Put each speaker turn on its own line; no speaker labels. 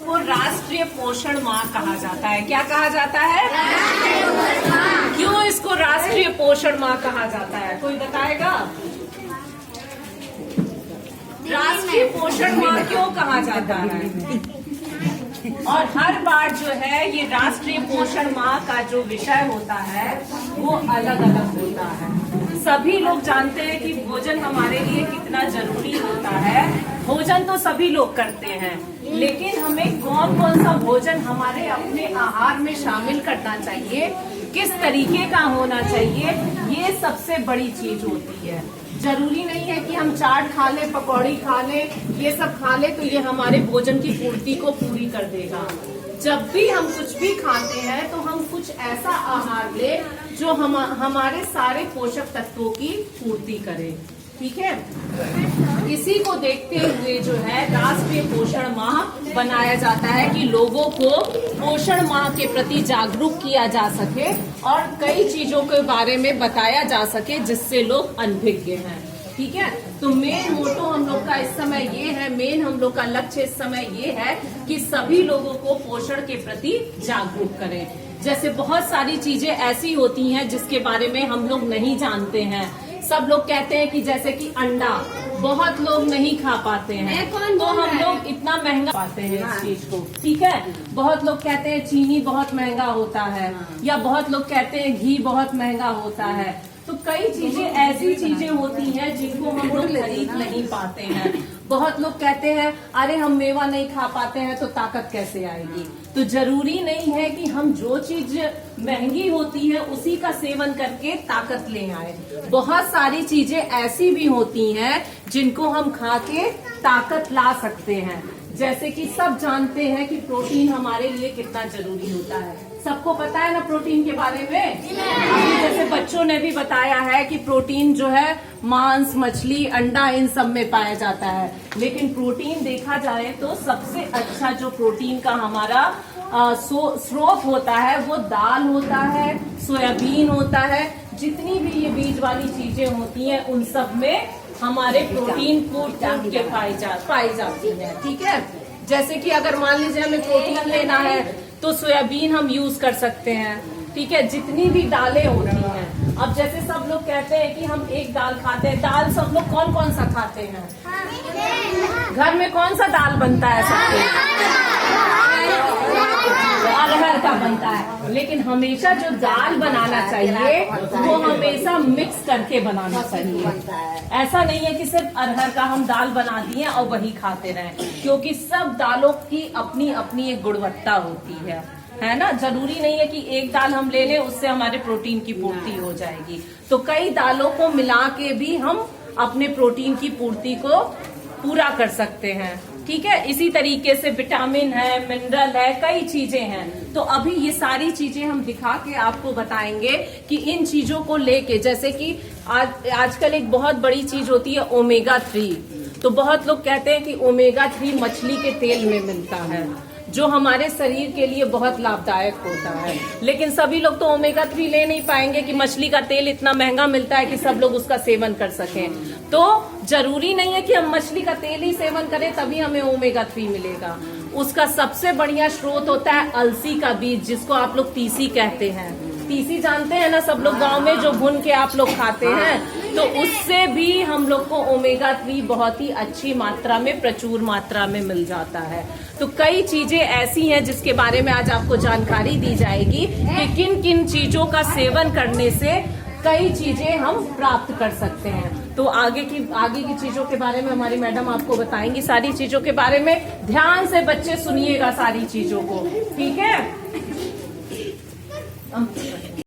को राष्ट्रीय पोषण माह कहा जाता है। क्या कहा जाता है? राष्ट्रीय पोषण माह। क्यों इसको राष्ट्रीय पोषण माह कहा जाता है? कोई बताएगा? राष्ट्रीय पोषण माह क्यों कहा जाता है? और हर बार जो है ये राष्ट्रीय पोषण माह का जो विषय होता है वो अलग अलग होता है। सभी लोग जानते हैं कि भोजन हमारे लिए कितना जरूरी होता है। भोजन तो सभी लोग करते हैं, लेकिन हमें कौन कौन सा भोजन हमारे अपने आहार में शामिल करना चाहिए, किस तरीके का होना चाहिए, ये सबसे बड़ी चीज होती है। जरूरी नहीं है कि हम चाट खा लें, पकौड़ी खा लें, ये सब खा लें तो ये हमारे भोजन की पूर्ति को पूरी कर देगा। जब भी हम कुछ भी खाते हैं तो हम कुछ ऐसा आहार लें जो हमारे सारे पोषक तत्वों की पूर्ति करे। ठीक है, इसी को देखते हुए जो है राष्ट्रीय पोषण माह बनाया जाता है कि लोगों को पोषण माह के प्रति जागरूक किया जा सके और कई चीजों के बारे में बताया जा सके जिससे लोग अनभिज्ञ हैं। ठीक है, तो मेन मोटो हम लोग का इस समय ये है, मेन हम लोग का लक्ष्य इस समय ये है कि सभी लोगों को पोषण के प्रति जागरूक करें। जैसे बहुत सारी चीजें ऐसी होती हैं जिसके बारे में हम लोग नहीं जानते हैं। सब लोग कहते हैं कि जैसे कि अंडा बहुत लोग नहीं खा पाते हैं, तो हम लोग इतना महंगा पाते हैं इस चीज को। ठीक है, बहुत लोग कहते हैं चीनी बहुत महंगा होता है, या बहुत लोग कहते हैं घी बहुत महंगा होता है। तो कई चीजें ऐसी चीजें होती हैं जिनको हम लोग खरीद नहीं पाते हैं। बहुत लोग कहते हैं अरे हम मेवा नहीं खा पाते हैं तो ताकत कैसे आएगी। तो जरूरी नहीं है कि हम जो चीज महंगी होती है उसी का सेवन करके ताकत ले आए। बहुत सारी चीजें ऐसी भी होती हैं जिनको हम खा के ताकत ला सकते हैं। जैसे कि सब जानते हैं कि प्रोटीन हमारे लिए कितना जरूरी होता है। सबको पता है ना प्रोटीन के बारे में? अभी जैसे बच्चों ने भी बताया है कि प्रोटीन जो है मांस, मछली, अंडा इन सब में पाया जाता है। लेकिन प्रोटीन देखा जाए तो सबसे अच्छा जो प्रोटीन का हमारा स्रोत होता है वो दाल होता है, सोयाबीन होता है। जितनी भी ये बीज वाली चीजें होती हैं उन सब में हमारे प्रोटीन कूट के पाई जाती है। ठीक है, जैसे कि अगर मान लीजिए हमें प्रोटीन लेना है तो सोयाबीन हम यूज कर सकते हैं। ठीक है, जितनी भी दालें होती हैं। अब जैसे सब लोग कहते हैं कि हम एक दाल खाते हैं। दाल सब लोग कौन कौन सा खाते हैं? घर में कौन सा दाल बनता है? सबके अरहर का बनता है। लेकिन हमेशा जो दाल बनाना चाहिए वो हमेशा मिक्स करके बनाना चाहिए। ऐसा नहीं है कि सिर्फ अरहर का हम दाल बना दिए और वही खाते रहें, क्योंकि सब दालों की अपनी अपनी एक गुणवत्ता होती है ना। जरूरी नहीं है कि एक दाल हम ले लें उससे हमारे प्रोटीन की पूर्ति हो जाएगी। तो कई दालों को मिला के भी हम अपने प्रोटीन की पूर्ति को पूरा कर सकते हैं। ठीक है, इसी तरीके से विटामिन है, मिनरल है, कई चीजें हैं। तो अभी ये सारी चीजें हम दिखा के आपको बताएंगे कि इन चीजों को लेके, जैसे कि आजकल एक बहुत बड़ी चीज होती है ओमेगा 3। तो बहुत लोग कहते हैं कि ओमेगा 3 मछली के तेल में मिलता है, जो हमारे शरीर के लिए बहुत लाभदायक होता है। लेकिन सभी लोग तो ओमेगा 3 ले नहीं पाएंगे कि मछली का तेल इतना महंगा मिलता है कि सब लोग उसका सेवन कर सकें। तो जरूरी नहीं है कि हम मछली का तेल ही सेवन करें तभी हमें ओमेगा 3 मिलेगा। उसका सबसे बढ़िया स्रोत होता है अलसी का बीज, जिसको आप लोग तीसी कहते हैं। तीसी जानते हैं ना सब लोग गांव में, जो भुन के आप लोग खाते हैं। तो उससे भी हम लोग को ओमेगा 3 बहुत ही अच्छी मात्रा में, प्रचुर मात्रा में मिल जाता है। तो कई चीजें ऐसी हैं जिसके बारे में आज आपको जानकारी दी जाएगी कि किन किन चीजों का सेवन करने से कई चीजें हम प्राप्त कर सकते हैं। तो आगे की चीजों के बारे में हमारी मैडम आपको बताएंगी, सारी चीजों के बारे में। ध्यान से बच्चे सुनिएगा सारी चीजों को, ठीक है?